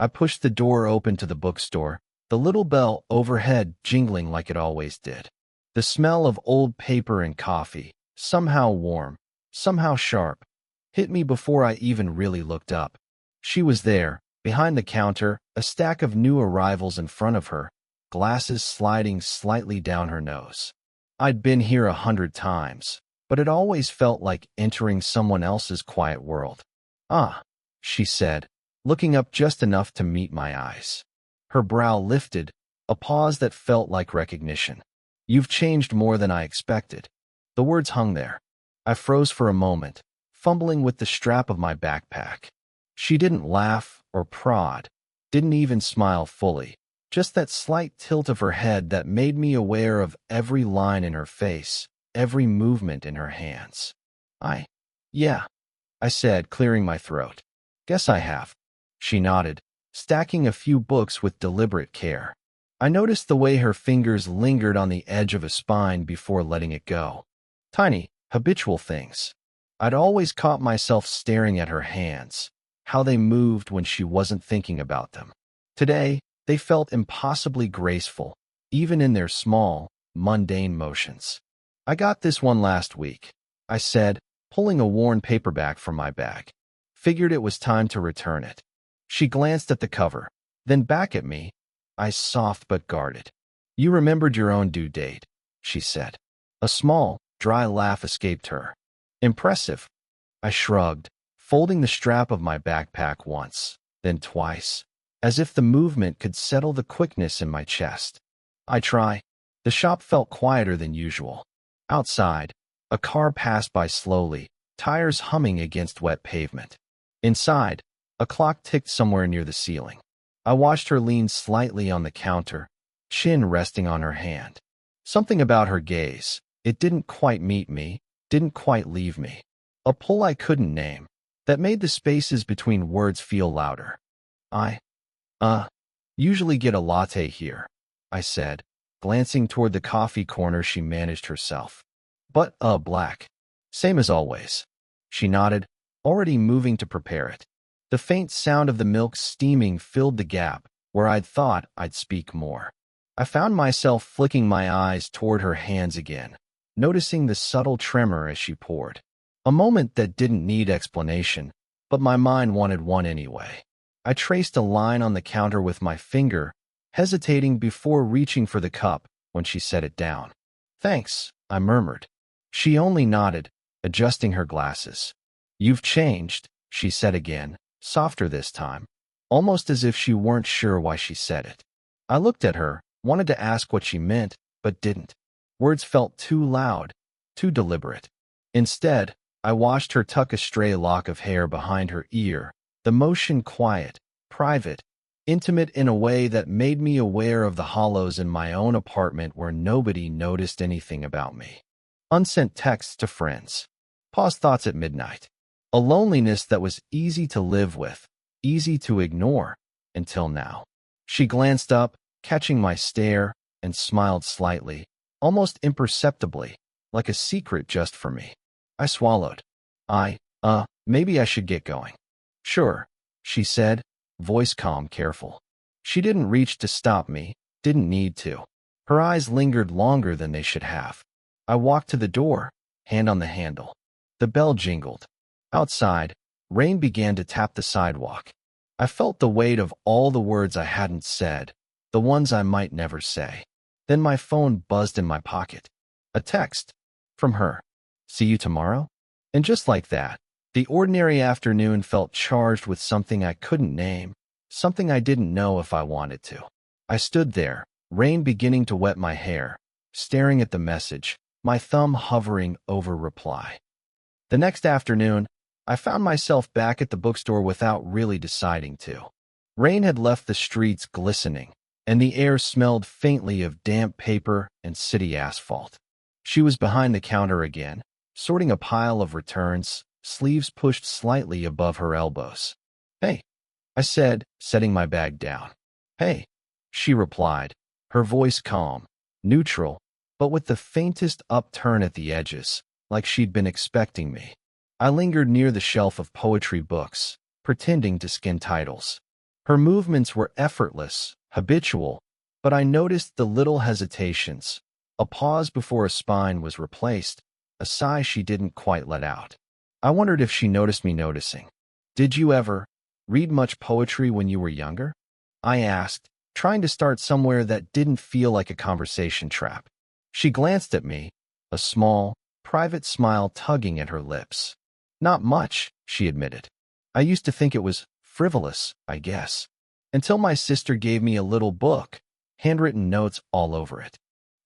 I pushed the door open to the bookstore, the little bell overhead jingling like it always did. The smell of old paper and coffee, somehow warm, somehow sharp, hit me before I even really looked up. She was there, behind the counter, a stack of new arrivals in front of her, glasses sliding slightly down her nose. I'd been here 100 times, but it always felt like entering someone else's quiet world. "Ah," she said, looking up just enough to meet my eyes. Her brow lifted, a pause that felt like recognition. "You've changed more than I expected." The words hung there. I froze for a moment, fumbling with the strap of my backpack. She didn't laugh or prod, didn't even smile fully, just that slight tilt of her head that made me aware of every line in her face, every movement in her hands. Yeah, I said, clearing my throat. "Guess I have." She nodded, stacking a few books with deliberate care. I noticed the way her fingers lingered on the edge of a spine before letting it go. Tiny, habitual things. I'd always caught myself staring at her hands, how they moved when she wasn't thinking about them. Today, they felt impossibly graceful, even in their small, mundane motions. "I got this one last week," I said, pulling a worn paperback from my bag. "Figured it was time to return it." She glanced at the cover, then back at me, eyes soft but guarded. "You remembered your own due date," she said. A small, dry laugh escaped her. "Impressive." I shrugged, folding the strap of my backpack once, then twice, as if the movement could settle the quickness in my chest. "I try." The shop felt quieter than usual. Outside, a car passed by slowly, tires humming against wet pavement. Inside, a clock ticked somewhere near the ceiling. I watched her lean slightly on the counter, chin resting on her hand. Something about her gaze, it didn't quite meet me, didn't quite leave me. A pull I couldn't name, that made the spaces between words feel louder. I usually get a latte here," I said, glancing toward the coffee corner she managed herself. "But, black." "Same as always." She nodded, already moving to prepare it. The faint sound of the milk steaming filled the gap where I'd thought I'd speak more. I found myself flicking my eyes toward her hands again, noticing the subtle tremor as she poured. A moment that didn't need explanation, but my mind wanted one anyway. I traced a line on the counter with my finger, hesitating before reaching for the cup when she set it down. "Thanks," I murmured. She only nodded, adjusting her glasses. "You've changed," she said again, softer this time, almost as if she weren't sure why she said it. I looked at her, wanted to ask what she meant, but didn't. Words felt too loud, too deliberate. Instead, I watched her tuck a stray lock of hair behind her ear, the motion quiet, private, intimate in a way that made me aware of the hollows in my own apartment where nobody noticed anything about me. Unsent texts to friends. Paused thoughts at midnight. A loneliness that was easy to live with, easy to ignore, until now. She glanced up, catching my stare, and smiled slightly, almost imperceptibly, like a secret just for me. I swallowed. Maybe I should get going." "Sure," she said, voice calm, careful. She didn't reach to stop me, didn't need to. Her eyes lingered longer than they should have. I walked to the door, hand on the handle. The bell jingled. Outside, rain began to tap the sidewalk. I felt the weight of all the words I hadn't said, the ones I might never say. Then my phone buzzed in my pocket. A text. From her. "See you tomorrow?" And just like that, the ordinary afternoon felt charged with something I couldn't name, something I didn't know if I wanted to. I stood there, rain beginning to wet my hair, staring at the message, my thumb hovering over reply. The next afternoon, I found myself back at the bookstore without really deciding to. Rain had left the streets glistening, and the air smelled faintly of damp paper and city asphalt. She was behind the counter again, sorting a pile of returns, sleeves pushed slightly above her elbows. "Hey," I said, setting my bag down. "Hey," she replied, her voice calm, neutral, but with the faintest upturn at the edges, like she'd been expecting me. I lingered near the shelf of poetry books, pretending to skim titles. Her movements were effortless, habitual, but I noticed the little hesitations, a pause before a spine was replaced, a sigh she didn't quite let out. I wondered if she noticed me noticing. "Did you ever read much poetry when you were younger?" I asked, trying to start somewhere that didn't feel like a conversation trap. She glanced at me, a small, private smile tugging at her lips. "Not much," she admitted. "I used to think it was frivolous, I guess, until my sister gave me a little book, handwritten notes all over it.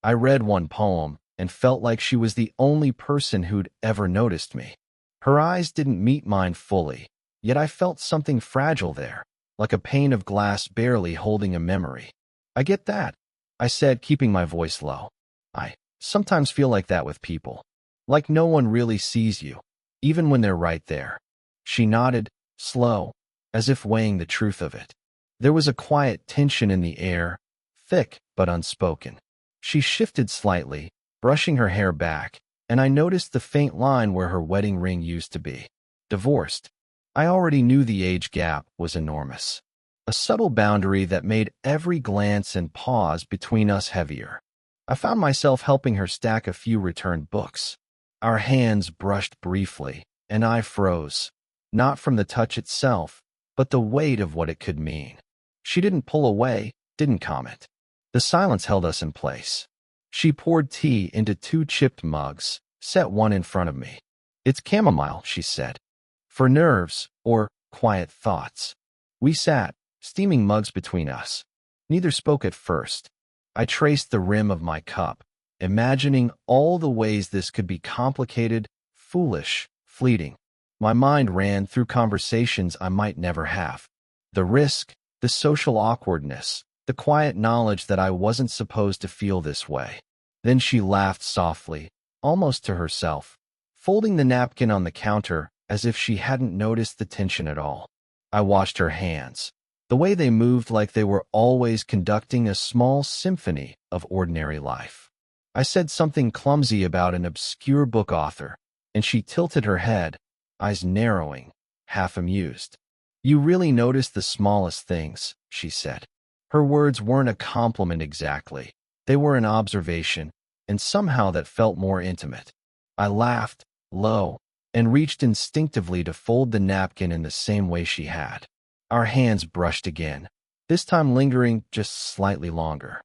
I read one poem and felt like she was the only person who'd ever noticed me. Her eyes didn't meet mine fully, yet I felt something fragile there, like a pane of glass barely holding a memory." "I get that," I said, keeping my voice low. "I sometimes feel like that with people, like no one really sees you, even when they're right there." She nodded, slow, as if weighing the truth of it. There was a quiet tension in the air, thick but unspoken. She shifted slightly, brushing her hair back, and I noticed the faint line where her wedding ring used to be. Divorced. I already knew the age gap was enormous, a subtle boundary that made every glance and pause between us heavier. I found myself helping her stack a few returned books. Our hands brushed briefly, and I froze, not from the touch itself, but the weight of what it could mean. She didn't pull away, didn't comment. The silence held us in place. She poured tea into 2 chipped mugs, set one in front of me. "It's chamomile," she said. "For nerves or quiet thoughts." We sat, steaming mugs between us. Neither spoke at first. I traced the rim of my cup, imagining all the ways this could be complicated, foolish, fleeting. My mind ran through conversations I might never have. The risk, the social awkwardness, the quiet knowledge that I wasn't supposed to feel this way. Then she laughed softly, almost to herself, folding the napkin on the counter as if she hadn't noticed the tension at all. I watched her hands, the way they moved like they were always conducting a small symphony of ordinary life. I said something clumsy about an obscure book author, and she tilted her head, eyes narrowing, half amused. "You really notice the smallest things," she said. Her words weren't a compliment exactly. They were an observation, and somehow that felt more intimate. I laughed, low, and reached instinctively to fold the napkin in the same way she had. Our hands brushed again, this time lingering just slightly longer.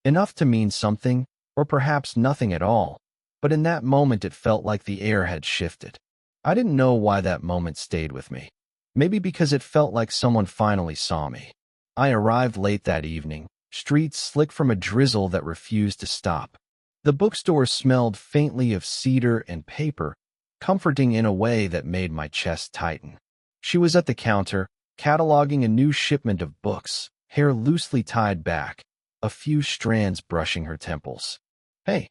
Enough to mean something, or perhaps nothing at all, but in that moment it felt like the air had shifted. I didn't know why that moment stayed with me. Maybe because it felt like someone finally saw me. I arrived late that evening, streets slick from a drizzle that refused to stop. The bookstore smelled faintly of cedar and paper, comforting in a way that made my chest tighten. She was at the counter, cataloging a new shipment of books, hair loosely tied back, a few strands brushing her temples. "Hey,"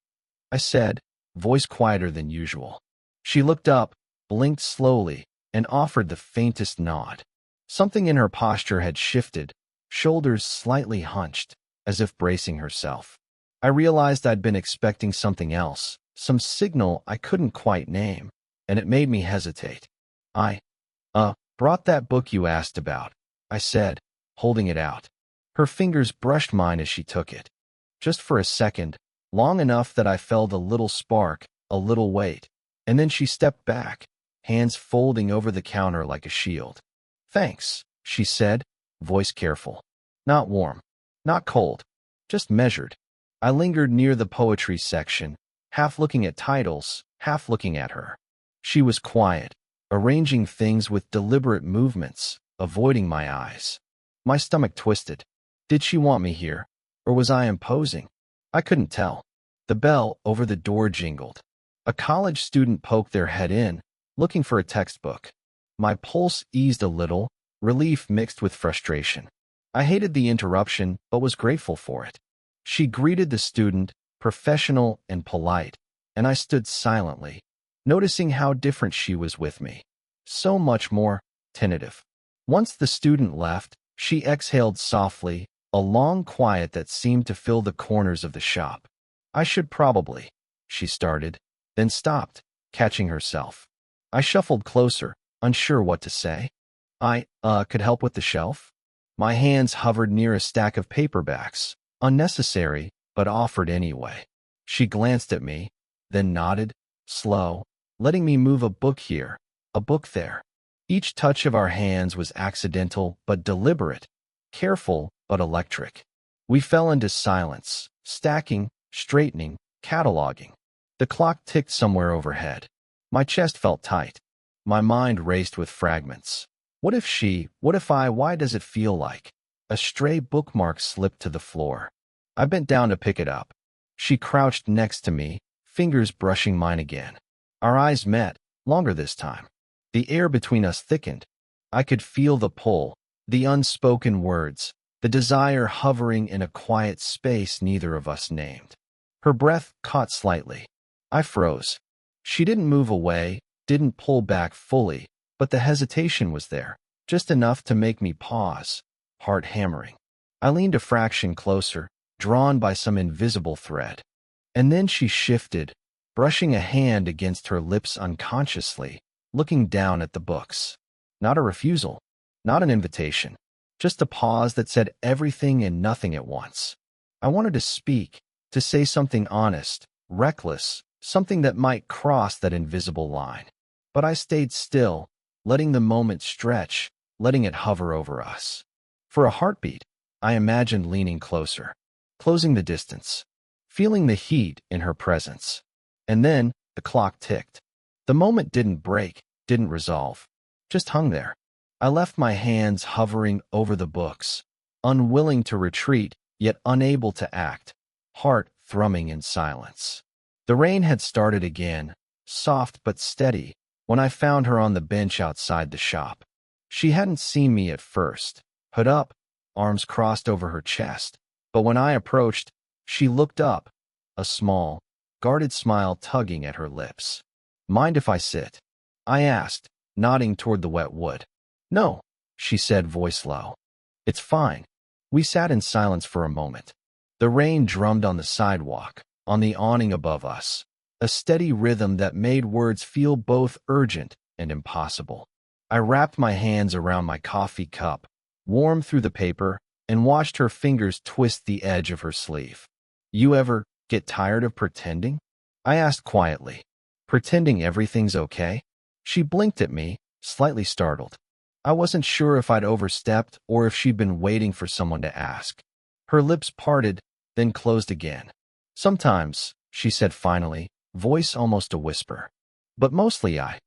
I said, voice quieter than usual. She looked up, blinked slowly, and offered the faintest nod. Something in her posture had shifted, shoulders slightly hunched, as if bracing herself. I realized I'd been expecting something else, some signal I couldn't quite name, and it made me hesitate. "I, brought that book you asked about," I said, holding it out. Her fingers brushed mine as she took it. Just for a second, long enough that I felt a little spark, a little weight, and then she stepped back, hands folding over the counter like a shield. "Thanks," she said, voice careful. Not warm, not cold, just measured. I lingered near the poetry section, half looking at titles, half looking at her. She was quiet, arranging things with deliberate movements, avoiding my eyes. My stomach twisted. Did she want me here, or was I imposing? I couldn't tell. The bell over the door jingled. A college student poked their head in, looking for a textbook. My pulse eased a little, relief mixed with frustration. I hated the interruption, but was grateful for it. She greeted the student, professional and polite, and I stood silently, noticing how different she was with me. So much more tentative. Once the student left, she exhaled softly, a long quiet that seemed to fill the corners of the shop. "I should probably," she started, then stopped, catching herself. I shuffled closer, unsure what to say. "I, could help with the shelf?" My hands hovered near a stack of paperbacks, unnecessary, but offered anyway. She glanced at me, then nodded, slow, letting me move a book here, a book there. Each touch of our hands was accidental but deliberate, careful but electric. We fell into silence, stacking, straightening, cataloging. The clock ticked somewhere overhead. My chest felt tight. My mind raced with fragments. What if she, what if I, why does it feel like? A stray bookmark slipped to the floor. I bent down to pick it up. She crouched next to me, fingers brushing mine again. Our eyes met, longer this time. The air between us thickened. I could feel the pull, the unspoken words, the desire hovering in a quiet space neither of us named. Her breath caught slightly. I froze. She didn't move away, didn't pull back fully, but the hesitation was there, just enough to make me pause, heart hammering. I leaned a fraction closer, drawn by some invisible thread. And then she shifted, brushing a hand against her lips unconsciously, looking down at the books. Not a refusal, not an invitation, just a pause that said everything and nothing at once. I wanted to speak, to say something honest, reckless, something that might cross that invisible line. But I stayed still, letting the moment stretch, letting it hover over us. For a heartbeat, I imagined leaning closer, closing the distance, feeling the heat in her presence. And then the clock ticked. The moment didn't break, didn't resolve, just hung there. I left my hands hovering over the books, unwilling to retreat, yet unable to act, heart thrumming in silence. The rain had started again, soft but steady, when I found her on the bench outside the shop. She hadn't seen me at first, hood up, arms crossed over her chest, but when I approached, she looked up, a small, guarded smile tugging at her lips. "Mind if I sit?" I asked, nodding toward the wet wood. "No," she said, voice low. "It's fine." We sat in silence for a moment. The rain drummed on the sidewalk, on the awning above us, a steady rhythm that made words feel both urgent and impossible. I wrapped my hands around my coffee cup, warm through the paper, and watched her fingers twist the edge of her sleeve. "You ever get tired of pretending?" I asked quietly. "Pretending everything's okay?" She blinked at me, slightly startled. I wasn't sure if I'd overstepped or if she'd been waiting for someone to ask. Her lips parted, then closed again. "Sometimes," she said finally, voice almost a whisper. "But mostly I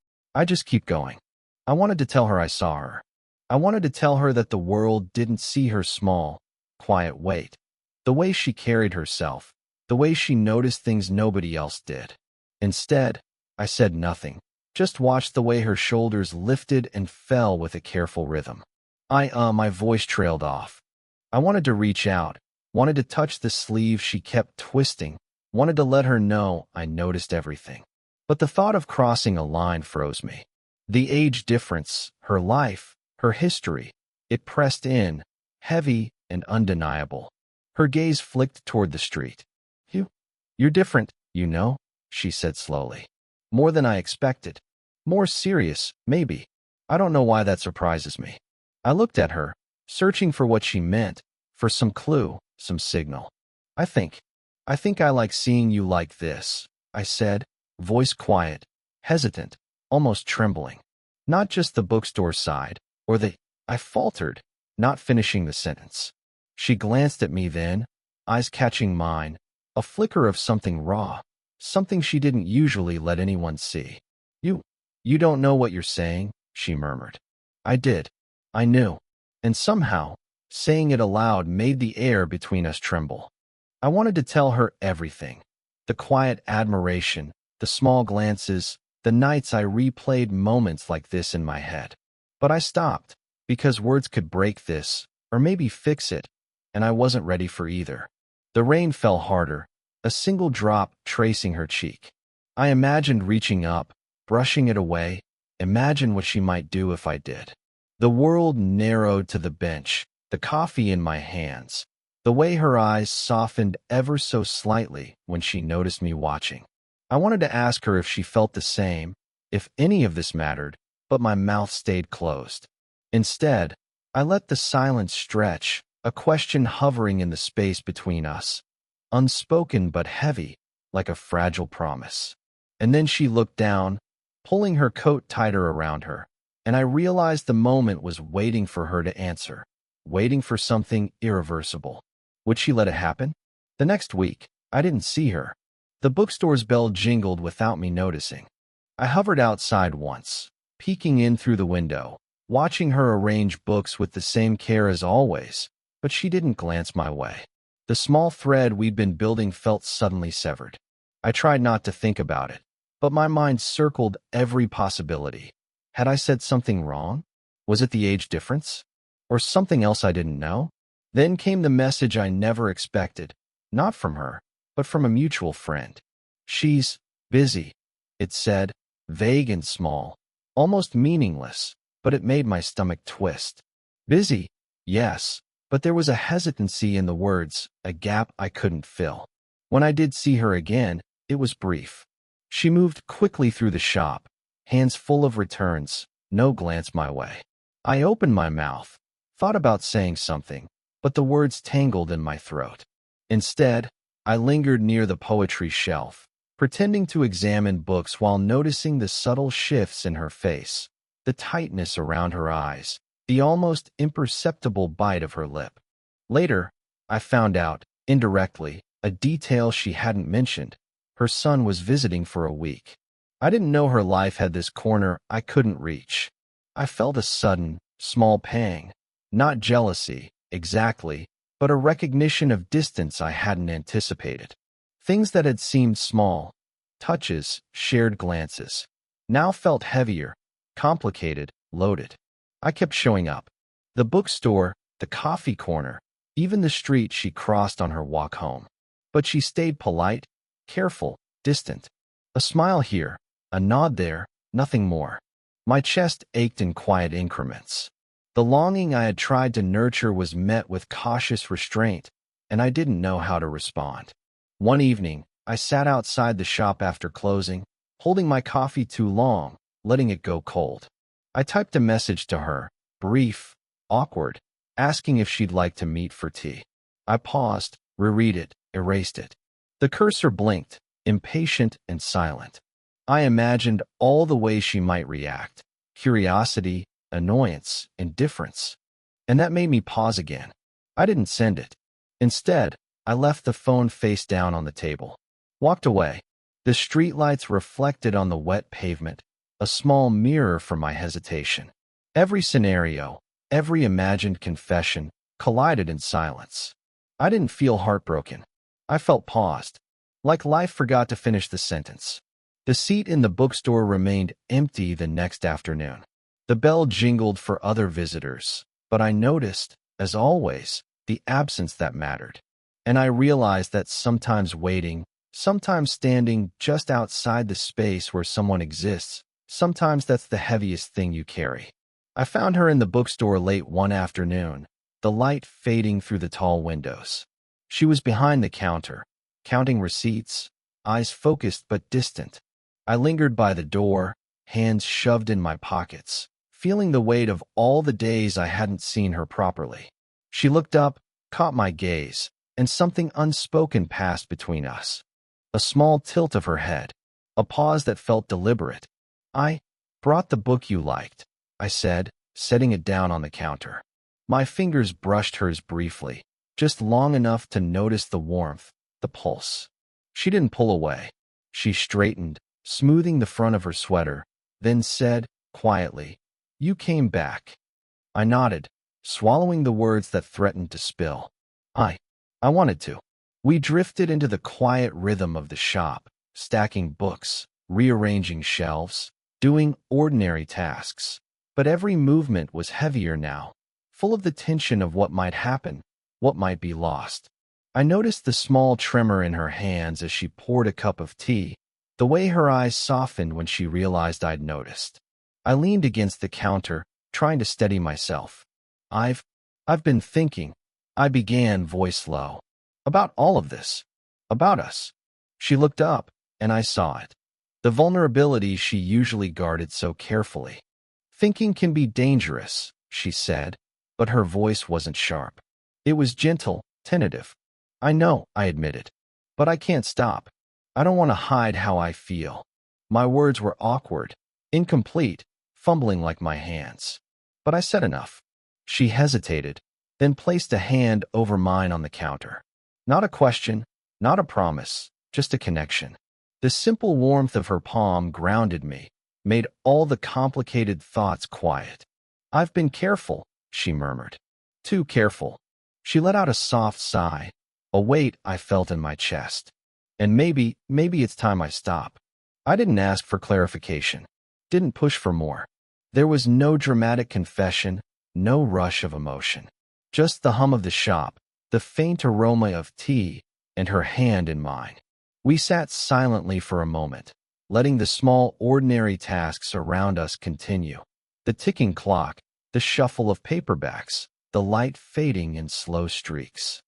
just keep going." I wanted to tell her I saw her. I wanted to tell her that the world didn't see her small, quiet weight. The way she carried herself, the way she noticed things nobody else did. Instead, I said nothing, just watched the way her shoulders lifted and fell with a careful rhythm. My voice trailed off. I wanted to reach out, wanted to touch the sleeve she kept twisting, wanted to let her know I noticed everything. But the thought of crossing a line froze me. The age difference, her life, her history, it pressed in, heavy and undeniable. Her gaze flicked toward the street. You're different, you know," she said slowly. "More than I expected. More serious, maybe. I don't know why that surprises me." I looked at her, searching for what she meant, for some clue, some signal. I think I like seeing you like this," I said, voice quiet, hesitant, almost trembling. "Not just the bookstore side, or the—" I faltered, not finishing the sentence. She glanced at me then, eyes catching mine, a flicker of something raw, something she didn't usually let anyone see. You don't know what you're saying," she murmured. I did. I knew. And somehow, saying it aloud made the air between us tremble. I wanted to tell her everything. The quiet admiration, the small glances, the nights I replayed moments like this in my head. But I stopped, because words could break this, or maybe fix it, and I wasn't ready for either. The rain fell harder, a single drop tracing her cheek. I imagined reaching up, brushing it away, imagine what she might do if I did. The world narrowed to the bench, the coffee in my hands, the way her eyes softened ever so slightly when she noticed me watching. I wanted to ask her if she felt the same, if any of this mattered, but my mouth stayed closed. Instead, I let the silence stretch, a question hovering in the space between us, unspoken but heavy, like a fragile promise. And then she looked down, pulling her coat tighter around her, and I realized the moment was waiting for her to answer, waiting for something irreversible. Would she let it happen? The next week, I didn't see her. The bookstore's bell jingled without me noticing. I hovered outside once, peeking in through the window, watching her arrange books with the same care as always, but she didn't glance my way. The small thread we'd been building felt suddenly severed. I tried not to think about it, but my mind circled every possibility. Had I said something wrong? Was it the age difference? Or something else I didn't know? Then came the message I never expected, not from her, but from a mutual friend. "She's busy," it said, vague and small, almost meaningless, but it made my stomach twist. Busy, yes, but there was a hesitancy in the words, a gap I couldn't fill. When I did see her again, it was brief. She moved quickly through the shop, hands full of returns, no glance my way. I opened my mouth, thought about saying something, but the words tangled in my throat. Instead, I lingered near the poetry shelf, pretending to examine books while noticing the subtle shifts in her face, the tightness around her eyes, the almost imperceptible bite of her lip. Later, I found out, indirectly, a detail she hadn't mentioned. Her son was visiting for a week. I didn't know her life had this corner I couldn't reach. I felt a sudden, small pang. Not jealousy, exactly, but a recognition of distance I hadn't anticipated. Things that had seemed small, touches, shared glances, now felt heavier, complicated, loaded. I kept showing up. The bookstore, the coffee corner, even the street she crossed on her walk home. But she stayed polite, careful, distant. A smile here, a nod there, nothing more. My chest ached in quiet increments. The longing I had tried to nurture was met with cautious restraint, and I didn't know how to respond. One evening, I sat outside the shop after closing, holding my coffee too long, letting it go cold. I typed a message to her, brief, awkward, asking if she'd like to meet for tea. I paused, reread it, erased it. The cursor blinked, impatient and silent. I imagined all the ways she might react: curiosity, annoyance, indifference. And that made me pause again. I didn't send it. Instead, I left the phone face down on the table. Walked away. The streetlights reflected on the wet pavement, a small mirror for my hesitation. Every scenario, every imagined confession, collided in silence. I didn't feel heartbroken. I felt paused, like life forgot to finish the sentence. The seat in the bookstore remained empty the next afternoon. The bell jingled for other visitors, but I noticed, as always, the absence that mattered. And I realized that sometimes waiting, sometimes standing just outside the space where someone exists, sometimes that's the heaviest thing you carry. I found her in the bookstore late one afternoon, the light fading through the tall windows. She was behind the counter, counting receipts, eyes focused but distant. I lingered by the door, hands shoved in my pockets, feeling the weight of all the days I hadn't seen her properly. She looked up, caught my gaze, and something unspoken passed between us. A small tilt of her head, a pause that felt deliberate. "I brought the book you liked," I said, setting it down on the counter. My fingers brushed hers briefly, just long enough to notice the warmth, the pulse. She didn't pull away. She straightened, smoothing the front of her sweater, then said, quietly, "You came back." I nodded, swallowing the words that threatened to spill. I wanted to. We drifted into the quiet rhythm of the shop, stacking books, rearranging shelves, doing ordinary tasks. But every movement was heavier now, full of the tension of what might happen, what might be lost. I noticed the small tremor in her hands as she poured a cup of tea, the way her eyes softened when she realized I'd noticed. I leaned against the counter, trying to steady myself. I've been thinking," I began, voice low, "about all of this. About us." She looked up, and I saw it. The vulnerability she usually guarded so carefully. "Thinking can be dangerous," she said, but her voice wasn't sharp. It was gentle, tentative. I know, I admitted. But I can't stop. I don't want to hide how I feel. My words were awkward, incomplete, fumbling like my hands. But I said enough. She hesitated, then placed a hand over mine on the counter. Not a question, not a promise, just a connection. The simple warmth of her palm grounded me, made all the complicated thoughts quiet. I've been careful, she murmured. Too careful. She let out a soft sigh, a weight I felt in my chest. And maybe it's time I stop. I didn't ask for clarification, didn't push for more. There was no dramatic confession, no rush of emotion. Just the hum of the shop, the faint aroma of tea, and her hand in mine. We sat silently for a moment, letting the small, ordinary tasks around us continue. The ticking clock, the shuffle of paperbacks, the light fading in slow streaks.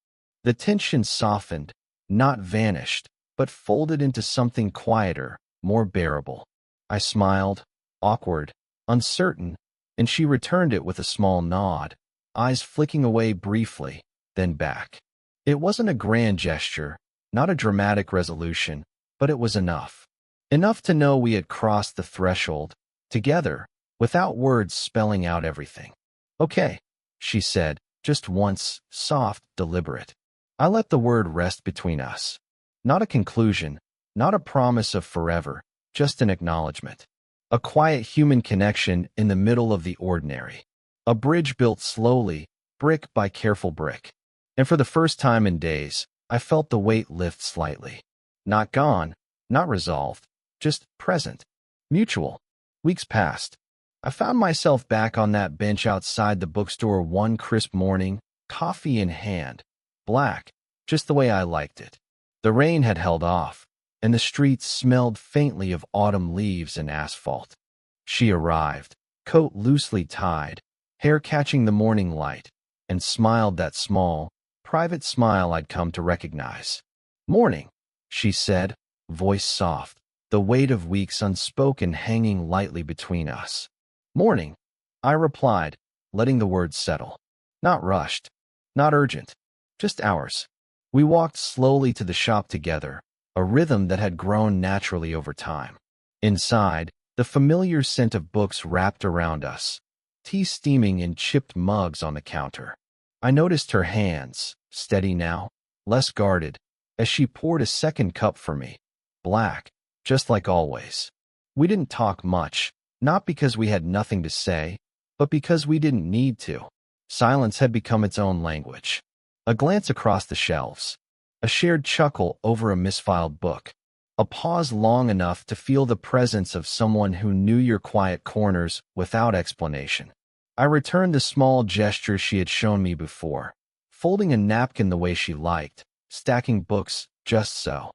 The tension softened, not vanished, but folded into something quieter, more bearable. I smiled, awkward, uncertain, and she returned it with a small nod, eyes flicking away briefly, then back. It wasn't a grand gesture, not a dramatic resolution, but it was enough. Enough to know we had crossed the threshold, together, without words spelling out everything. Okay, she said, just once, soft, deliberate. I let the word rest between us. Not a conclusion, not a promise of forever, just an acknowledgement. A quiet human connection in the middle of the ordinary. A bridge built slowly, brick by careful brick. And for the first time in days, I felt the weight lift slightly. Not gone, not resolved, just present. Mutual. Weeks passed. I found myself back on that bench outside the bookstore one crisp morning, coffee in hand. Black, just the way I liked it. The rain had held off, and the streets smelled faintly of autumn leaves and asphalt. She arrived, coat loosely tied, hair catching the morning light, and smiled that small, private smile I'd come to recognize. Morning, she said, voice soft, the weight of weeks unspoken hanging lightly between us. Morning, I replied, letting the words settle. Not rushed, not urgent, just ours. We walked slowly to the shop together, a rhythm that had grown naturally over time. Inside, the familiar scent of books wrapped around us, tea steaming in chipped mugs on the counter. I noticed her hands, steady now, less guarded, as she poured a second cup for me. Black, just like always. We didn't talk much, not because we had nothing to say, but because we didn't need to. Silence had become its own language. A glance across the shelves, a shared chuckle over a misfiled book, a pause long enough to feel the presence of someone who knew your quiet corners without explanation. I returned the small gesture she had shown me before, folding a napkin the way she liked, stacking books just so.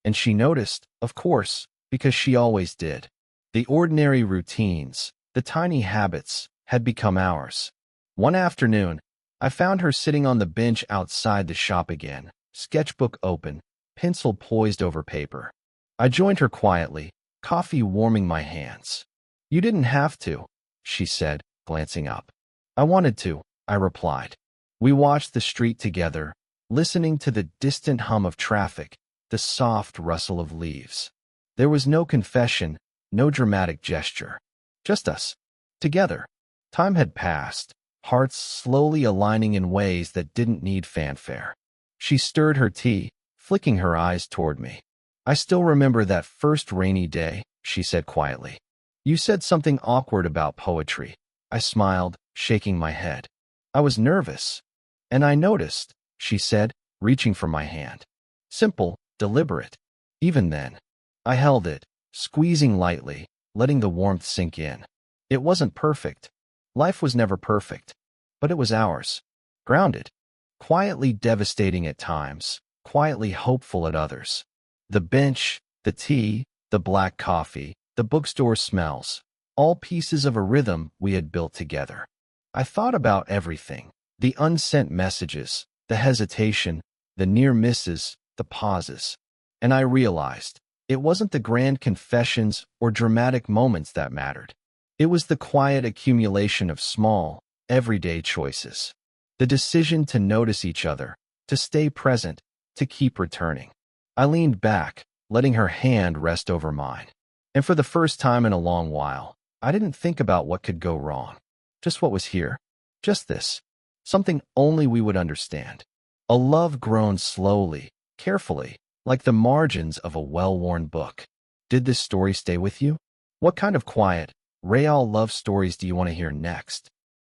And she noticed, of course, because she always did. The ordinary routines, the tiny habits, had become ours. One afternoon, I found her sitting on the bench outside the shop again, sketchbook open, pencil poised over paper. I joined her quietly, coffee warming my hands. You didn't have to, she said, glancing up. I wanted to, I replied. We watched the street together, listening to the distant hum of traffic, the soft rustle of leaves. There was no confession, no dramatic gesture. Just us. Together. Time had passed, hearts slowly aligning in ways that didn't need fanfare. She stirred her tea, flicking her eyes toward me. I still remember that first rainy day, she said quietly. You said something awkward about poetry. I smiled, shaking my head. I was nervous. And I noticed, she said, reaching for my hand. Simple, deliberate. Even then, I held it, squeezing lightly, letting the warmth sink in. It wasn't perfect. Life was never perfect. But it was ours. Grounded. Quietly devastating at times, quietly hopeful at others. The bench, the tea, the black coffee, the bookstore smells, all pieces of a rhythm we had built together. I thought about everything, the unsent messages, the hesitation, the near misses, the pauses. And I realized, it wasn't the grand confessions or dramatic moments that mattered. It was the quiet accumulation of small, everyday choices. The decision to notice each other, to stay present, to keep returning. I leaned back, letting her hand rest over mine. And for the first time in a long while, I didn't think about what could go wrong. Just what was here. Just this. Something only we would understand. A love grown slowly, carefully, like the margins of a well-worn book. Did this story stay with you? What kind of quiet, real love stories do you want to hear next?